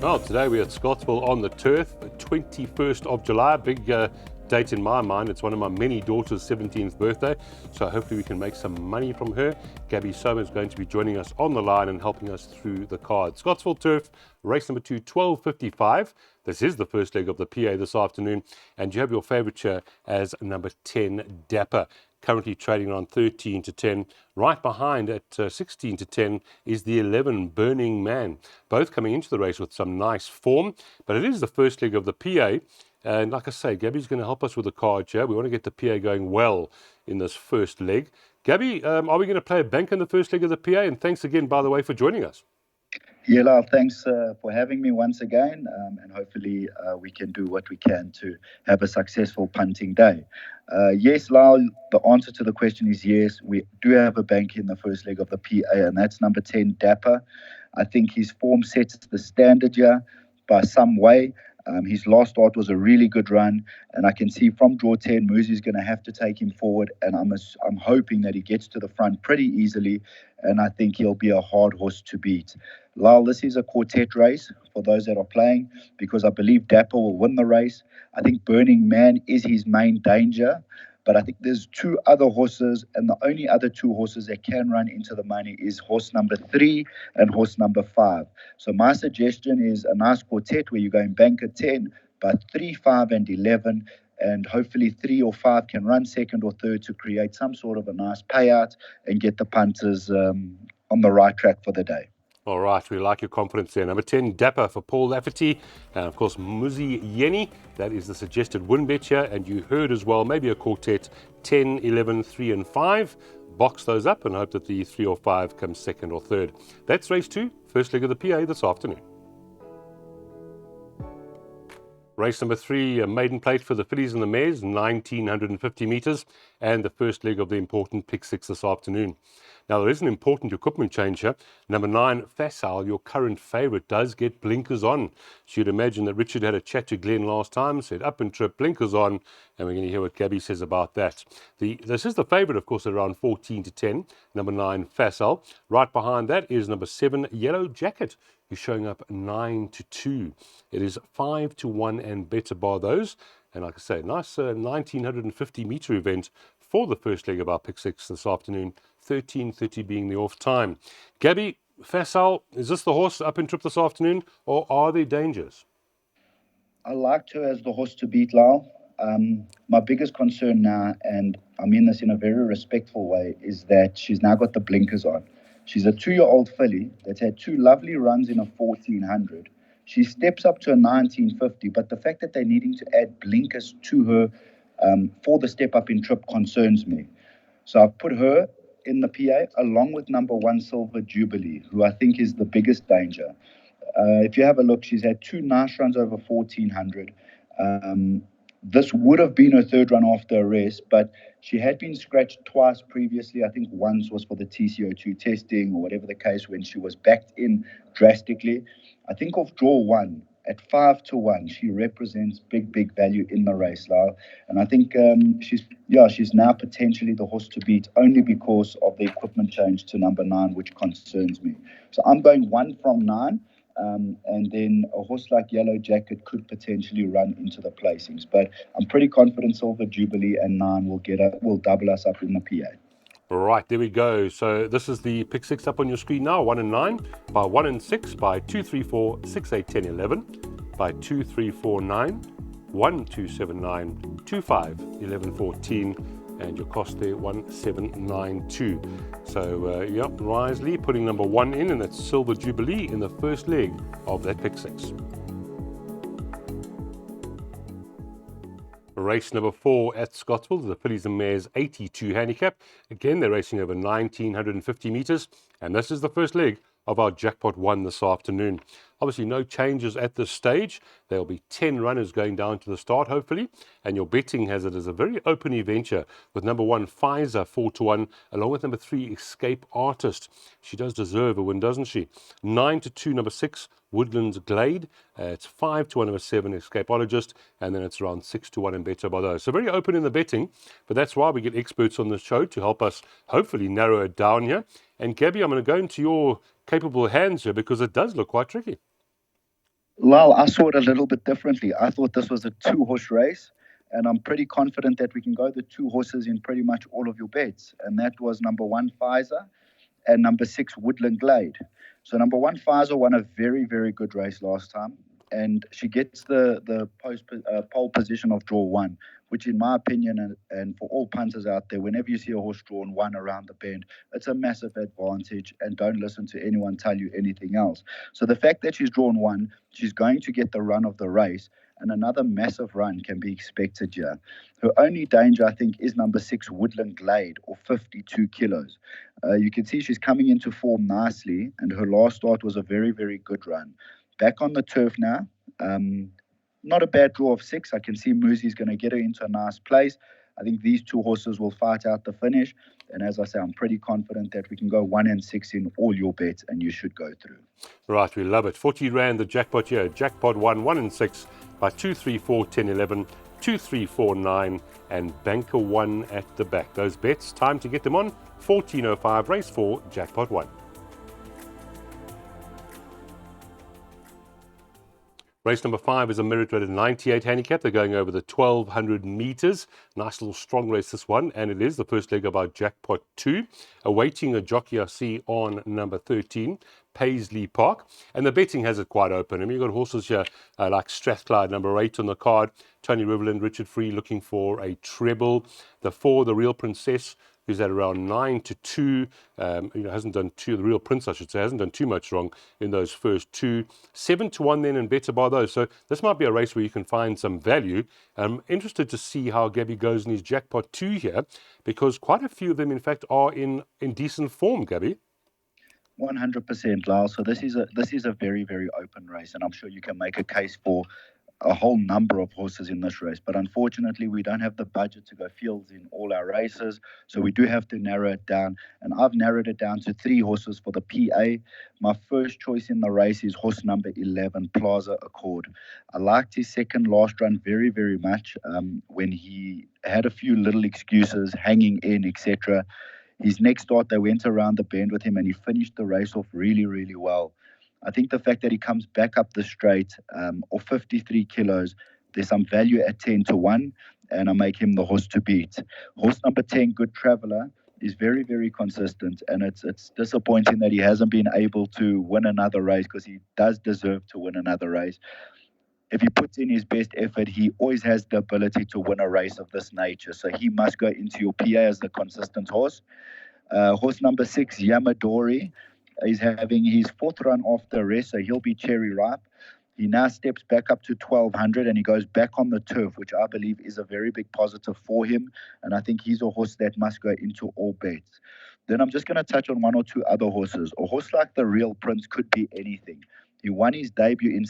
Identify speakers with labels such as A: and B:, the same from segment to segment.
A: Well, today we're at Scottsville on the turf, 21st of July. Big date in my mind. It's one of my many daughters' 17th birthday, so hopefully we can make some money from her. Gabby Soma is going to be joining us on the line and helping us through the cards. Scottsville Turf, race number 2, 12:55. This is the first leg of the PA this afternoon, and you have your favourite chair as number 10, Dapper. Currently trading on 13 to 10. Right behind at 16 to 10 is the 11, Burning Man. Both coming into the race with some nice form, but it is the first leg of the PA. And like I say, Gabby's going to help us with the card here. We want to get the PA going well in this first leg. Gabby, are we going to play a bank in the first leg of the PA? And thanks again, by the way, for joining us.
B: Yeah, Lyle, thanks for having me once again, and hopefully we can do what we can to have a successful punting day. Yes, Lyle, the answer to the question is yes. We do have a bank in the first leg of the PA, and that's number 10, Dapper. I think his form sets the standard here by some way. His last start was a really good run, and I can see from draw 10, Muzi's going to have to take him forward, and I'm hoping that he gets to the front pretty easily, and I think he'll be a hard horse to beat. Lyle, this is a quartet race for those that are playing, because I believe Dapper will win the race. I think Burning Man is his main danger, but I think there's two other horses, and the only other two horses that can run into the money is horse number 3 and horse number 5. So my suggestion is a nice quartet where you're going bank at 10, but 3, 5, and 11, and hopefully 3 or 5 can run second or third to create some sort of a nice payout and get the punters on the right track for the day.
A: All right, we like your confidence there. Number 10, Dapper for Paul Lafferty. And of course, Muzi Yeni. That is the suggested win bet here. And you heard as well, maybe a quartet, 10, 11, 3 and 5. Box those up and hope that the 3 or 5 comes second or third. That's race 2, first leg of the PA this afternoon. Race number 3, a maiden plate for the fillies and the mares, 1,950 metres, and the first leg of the important pick 6 this afternoon. Now, there is an important equipment change here. Number 9, Facile, your current favourite, does get blinkers on. So you'd imagine that Richard had a chat to Glenn last time, said up and trip, blinkers on, and we're going to hear what Gabby says about that. This is the favourite, of course, at around 14 to 10, number 9, Facile. Right behind that is number 7, Yellow Jacket, who's showing up 9 to 2. It is 5 to 1 and better bar those. And like I say, nice 1,950 metre event for the first leg of our pick 6 this afternoon, 13:30 being the off time. Gabby, Facile, is this the horse up and trip this afternoon, or are there dangers?
B: I liked her as the horse to beat, Lyle. My biggest concern now, and I mean this in a very respectful way, is that she's now got the blinkers on. She's a 2-year-old filly that's had 2 lovely runs in a 1400. She steps up to a 1950, but the fact that they're needing to add blinkers to her for the step up in trip concerns me. So I've put her in the PA along with number 1, Silver Jubilee, who I think is the biggest danger. If you have a look, she's had 2 nice runs over 1400. This would have been her third run after a rest, but she had been scratched twice previously. I think once was for the TCO2 testing or whatever the case, when she was backed in drastically. I think off draw 1 at 5 to 1, she represents big value in the race, Lyle. And I think she's now potentially the horse to beat, only because of the equipment change to number 9, which concerns me. So I'm going 1 from 9. And then a horse like Yellow Jacket could potentially run into the placings. But I'm pretty confident Silver Jubilee and 9 will double us up in the PA.
A: Right, there we go. So this is the pick 6 up on your screen now, 1 and 9, by 1 and 6, by 2, 3, 4, 6, 8, 10, 11, by 2, 3, 4, 9, 1, 2, 7, 9, 2, 5, 11, 14, and your cost there, 1792. So, Risley putting number 1 in, and that's Silver Jubilee in the first leg of that pick 6. Race number 4 at Scottsville, the fillies and mares 82 handicap. Again, they're racing over 1,950 metres, and this is the first leg of our Jackpot 1 this afternoon. Obviously, no changes at this stage. There will be 10 runners going down to the start, hopefully. And your betting has it as a very open adventure with number 1, Pfizer, 4 to 1, along with number 3, Escape Artist. She does deserve a win, doesn't she? 9 to 2, number 6, Woodlands Glade. It's 5 to 1, number 7, Escapologist. And then it's around 6 to 1 and better by those. So very open in the betting. But that's why we get experts on the show to help us hopefully narrow it down here. And Gabby, I'm going to go into your capable hands here because it does look quite tricky.
B: Lal, I saw it a little bit differently. I thought this was a two-horse race, and I'm pretty confident that we can go the two horses in pretty much all of your bets. And that was number one, Pfizer, and number six, Woodland Glade. So number one, Pfizer won a very, very good race last time, and she gets the pole position of draw one, which in my opinion, and for all punters out there, whenever you see a horse drawn one around the bend, it's a massive advantage, and don't listen to anyone tell you anything else. So the fact that she's drawn one, she's going to get the run of the race, and another massive run can be expected here. Her only danger, I think, is number six, Woodland Glade, or 52 kilos. You can see she's coming into form nicely, and her last start was a very, very good run. Back on the turf now. Not a bad draw of six. I can see Moosey's going to get her into a nice place. I think these two horses will fight out the finish. And as I say, I'm pretty confident that we can go 1 and 6 in all your bets, and you should go through.
A: Right, we love it. 40 Rand, the jackpot here. Jackpot 1 and 6 by 2, 3, 4, 10, 11, 2, 3, 4, 9, and Banker 1 at the back. Those bets, time to get them on. 14:05, race 4, Jackpot 1. Race number 5 is a merit rated 98 handicap. They're going over the 1,200 meters. Nice little strong race, this one. And it is the first leg about Jackpot 2. Awaiting a jockey I see on number 13, Paisley Park. And the betting has it quite open. I mean, you've got horses here like Strathclyde, number 8 on the card. Tony Riverland, Richard Free looking for a treble. The 4, the Real Princess, who's at around 9-2, hasn't done two, the Real Prince, I should say, hasn't done too much wrong in those first two. 7-1 then and better by those. So this might be a race where you can find some value. I'm interested to see how Gabby goes in his Jackpot 2 here, because quite a few of them, in fact, are in decent form, Gabby.
B: 100%, Lyle. So this is a very, very open race, and I'm sure you can make a case for a whole number of horses in this race. But unfortunately, we don't have the budget to go fields in all our races, so we do have to narrow it down. And I've narrowed it down to 3 horses for the PA. My first choice in the race is horse number 11, Plaza Accord. I liked his second last run very, very much when he had a few little excuses, hanging in, etc. His next start, they went around the bend with him and he finished the race off really, really well. I think the fact that he comes back up the straight or 53 kilos, there's some value at 10-1, and I make him the horse to beat. Horse number 10, Good Traveller, is very, very consistent, and it's disappointing that he hasn't been able to win another race, because he does deserve to win another race. If he puts in his best effort, he always has the ability to win a race of this nature. So he must go into your PA as the consistent horse. Horse number 6, Yamadori, is having his 4th run off the rest, so he'll be cherry ripe. He now steps back up to 1,200 and he goes back on the turf, which I believe is a very big positive for him. And I think he's a horse that must go into all bets. Then I'm just going to touch on 1 or 2 other horses. A horse like the Real Prince could be anything. He won his debut in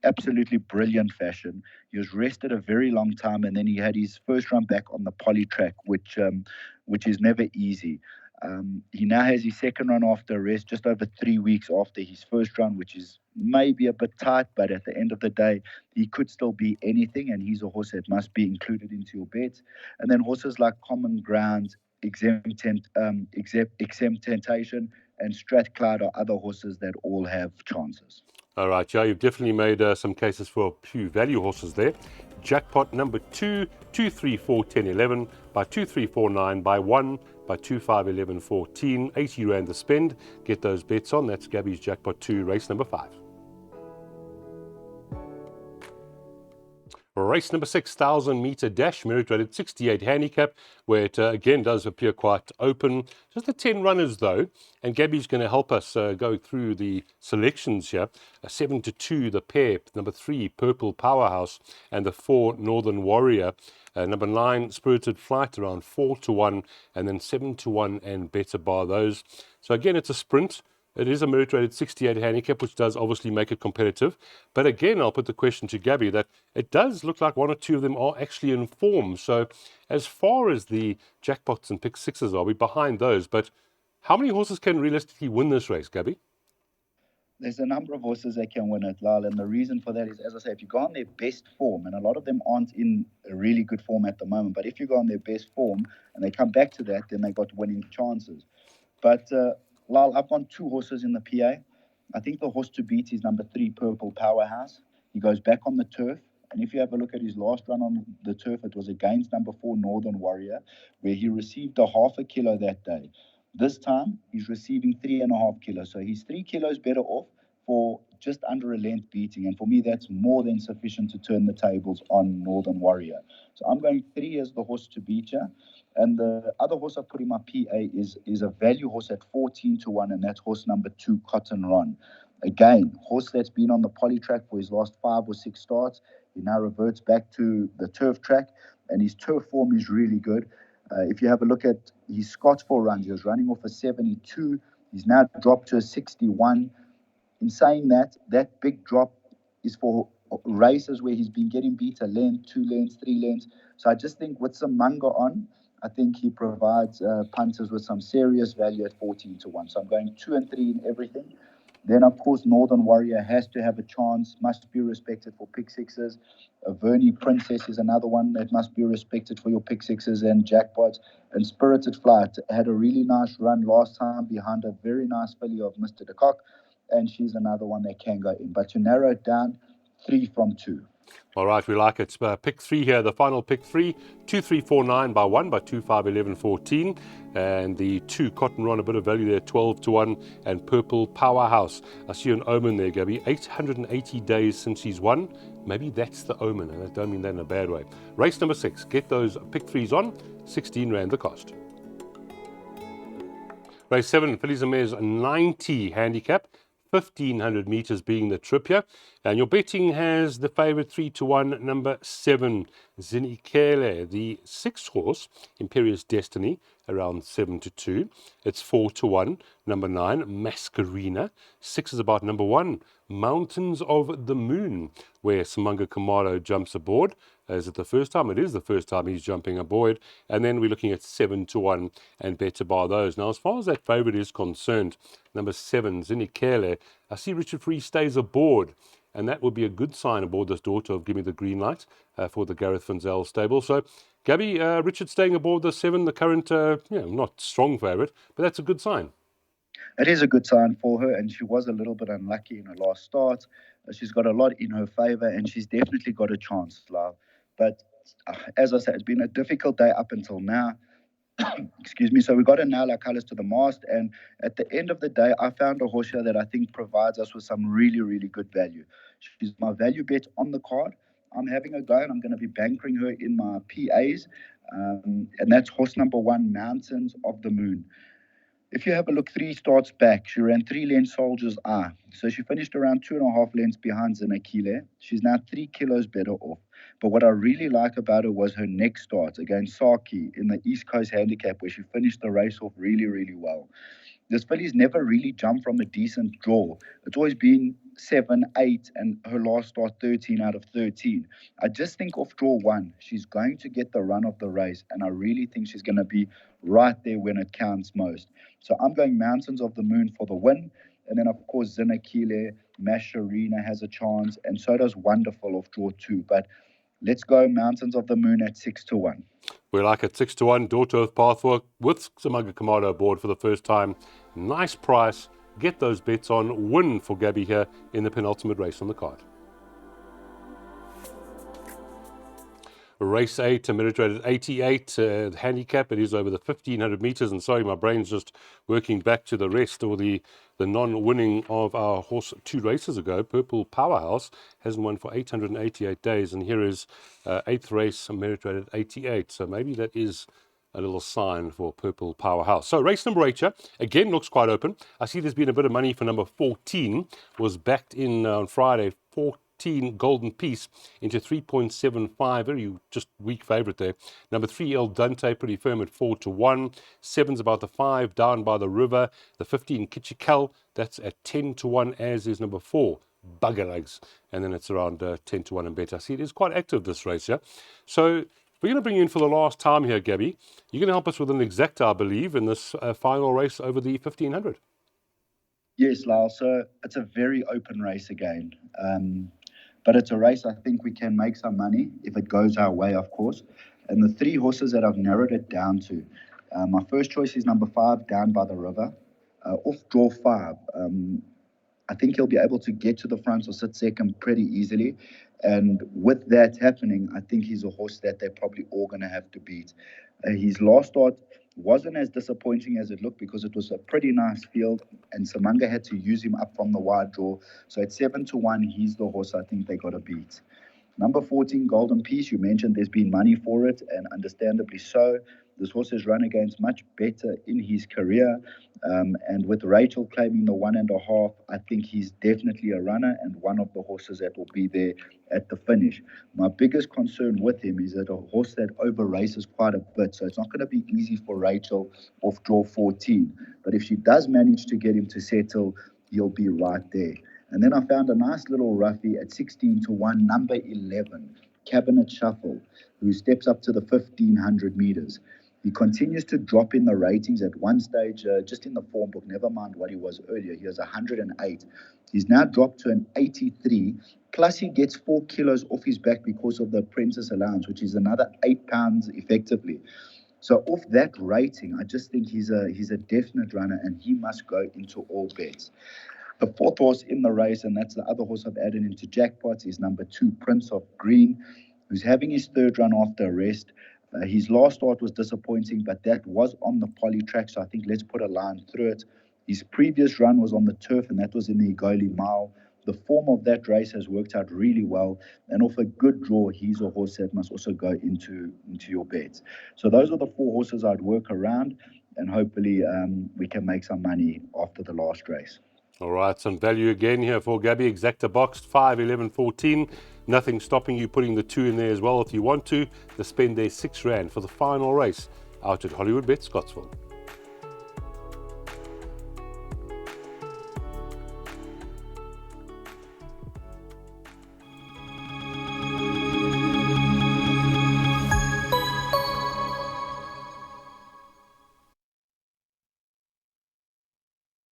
B: absolutely brilliant fashion. He was rested a very long time, and then he had his first run back on the poly track, which is never easy. He now has his second run after rest, just over 3 weeks after his first run, which is maybe a bit tight, but at the end of the day, he could still be anything, and he's a horse that must be included into your bets. And then horses like Common Ground, Exempt Temptation, and Strathclyde are other horses that all have chances.
A: All right, yeah, you've definitely made some cases for a few value horses there. Jackpot number 2, 2, 3, 4, 10, 11, by 2, 3, 4, 9, by 1, by 2, 5, 11, 14, 80 Rand to spend. Get those bets on. That's Gabby's Jackpot 2, race number 5. Race number 6, 1,000-meter dash, merit rated 68 handicap, where it again does appear quite open. Just the 10 runners though, and Gabby's going to help us go through the selections here. 7-2, the pair, number 3, Purple Powerhouse, and the 4, Northern Warrior. Number 9, Spirited Flight, around 4-1, and then 7-1 and better bar those. So again, it's a sprint. It is a merit rated 68 handicap, which does obviously make it competitive. But again, I'll put the question to Gabby that it does look like 1 or 2 of them are actually in form. So as far as the jackpots and pick sixes are, we're behind those. But how many horses can realistically win this race, Gabby?
B: There's a number of horses that can win it, Lyle, and the reason for that is, as I say, if you go on their best form, and a lot of them aren't in a really good form at the moment, but if you go on their best form and they come back to that, then they got winning chances. But Lyle, I've won 2 horses in the PA. I think the horse to beat is number 3, Purple Powerhouse. He goes back on the turf. And if you have a look at his last run on the turf, it was against number 4, Northern Warrior, where he received a half a kilo that day. This time, he's receiving 3.5 kilos. So he's 3 kilos better off for just under a length beating. And for me, that's more than sufficient to turn the tables on Northern Warrior. So I'm going 3 as the horse to beat you. And the other horse I put in my PA is a value horse at 14-1, and that's horse number 2, Cotton Ron. Again, horse that's been on the poly track for his last 5 or 6 starts. He now reverts back to the turf track, and his turf form is really good. If you have a look at his Scottsville runs, he was running off a 72. He's now dropped to a 61. In saying that, that big drop is for races where he's been getting beat a length, 2 lengths, 3 lengths. So I just think with some manga on, I think he provides punters with some serious value at 14-1. So I'm going 2 and 3 in everything. Then, of course, Northern Warrior has to have a chance, must be respected for pick sixes. Vernie Princess is another one that must be respected for your pick sixes and jackpots. And Spirited Flight had a really nice run last time behind a very nice filly of Mr. De Kock, and she's another one that can go in. But to narrow it down, 3 from 2.
A: All right, we like it. Pick 3 here, the final pick 3, 2, 3, 4, 9 by 1 by 2, 5, 11, 14. And the 2, Cotton Ron, a bit of value there, 12-1. And Purple Powerhouse. I see an omen there, Gabby. 880 days since he's won. Maybe that's the omen, and I don't mean that in a bad way. Race number 6, get those pick 3s on, 16 Rand the cost. Race 7, Fillies and Mares 90 handicap. 1,500 meters being the trip here. And your betting has the favorite 3-1, number 7, Zinikele. The 6th horse, Imperious Destiny, around 7-2. It's 4-1, number 9, Mascarina. 6 is about number 1, Mountains of the Moon, where Samanga Kamalo jumps aboard. Is it the first time? It is the first time he's jumping aboard. And then we're looking at 7-1 and better by those. Now, as far as that favourite is concerned, number 7, Zinikele, I see Richard Free stays aboard. And that would be a good sign aboard this daughter of Give Me the Green Light for the Gareth Finzel stable. So, Gabby, Richard staying aboard the 7, the current, not strong favourite, but that's a good sign.
B: It is a good sign for her, and she was a little bit unlucky in her last start. She's got a lot in her favour, and she's definitely got a chance, Lyle. But as I said, it's been a difficult day up until now. Excuse me. So we got to nail our colours to the mast, and at the end of the day, I found a horse here that I think provides us with some really, really good value. She's my value bet on the card. I'm having a go, and I'm going to be bankering her in my PAs, and that's horse number 1, Mountains of the Moon. If you have a look 3 starts back, she ran 3 lengths Soldier's Eye. So she finished around 2.5 lengths behind Zinakile. She's now 3 kilos better off. But what I really like about her was her next start against Saki in the East Coast Handicap, where she finished the race off really, really well. This filly's never really jumped from a decent draw. It's always been 7, 8, and her last start 13 out of 13. I just think off draw 1, she's going to get the run of the race, and I really think she's going to be right there when it counts most. So I'm going Mountains of the Moon for the win. And then, of course, Zinakile, Masharina has a chance, and so does Wonderful off draw 2. But let's go Mountains of the Moon at 6-1.
A: We like it 6-1, Daughter of Pathwork with Samanga Kamado aboard for the first time. Nice price. Get those bets on. Win for Gabby here in the penultimate race on the card. Race 8, a minute rated 88, handicap. It is over the 1,500 meters. And sorry, my brain's just working back to the rest or the non-winning of our horse 2 races ago. Purple Powerhouse hasn't won for 888 days. And here is 8th race, a minute rated 88. So maybe that is a little sign for Purple Powerhouse. So race number 8 here, again, looks quite open. I see there's been a bit of money for number 14. Was backed in on Friday, 14 Golden Piece into 3.75, very just weak favourite there. Number 3 El Dante, pretty firm at 4-1. 7's about the 5, Down by the River. The 15 Kitchikal, that's at 10-1, as is number 4 Bugger Legs, and then it's around 10-1 and better. I see it is quite active, this race here. So we're going to bring you in for the last time here, Gabby. You're going to help us with an exact, I believe, in this final race over the 1,500.
B: Yes, Lyle. So it's a very open race again. But it's a race I think we can make some money if it goes our way, of course. And the 3 horses that I've narrowed it down to, my first choice is number 5, Down by the River. Off draw 5, I think he'll be able to get to the front or sit second pretty easily. And with that happening, I think he's a horse that they're probably all going to have to beat. His last start wasn't as disappointing as it looked because it was a pretty nice field, and Samanga had to use him up from the wide draw. So at 7-1, he's the horse I think they got to beat. Number 14, Golden Peace, you mentioned there's been money for it, and understandably so. This horse has run against much better in his career. And with Rachel claiming the 1.5, I think he's definitely a runner and one of the horses that will be there at the finish. My biggest concern with him is that a horse that over races quite a bit. So it's not going to be easy for Rachel off draw 14. But if she does manage to get him to settle, he'll be right there. And then I found a nice little roughie at 16-1, number 11, Cabinet Shuffle, who steps up to the 1,500 meters. He continues to drop in the ratings at one stage, just in the form book, never mind what he was earlier. He was 108. He's now dropped to an 83, plus he gets 4 kilos off his back because of the apprentice allowance, which is another 8 pounds effectively. So off that rating, I just think he's a definite runner, and he must go into all bets. The fourth horse in the race, and that's the other horse I've added into jackpots, is number 2, Prince of Green, who's having his third run after a rest. His last start was disappointing, but that was on the poly track, so I think let's put a line through it. His previous run was on the turf, and that was in the Igoli Mile. The form of that race has worked out really well, and off a good draw, he's a horse that must also go into your bets. So those are the 4 horses I'd work around, and hopefully we can make some money after the last race.
A: All right, some value again here for Gabby. Exacta boxed 5, 11, 14. Nothing stopping you putting the 2 in there as well if you want to. The spend there R6 for the final race out at Hollywood Bet Scottsville.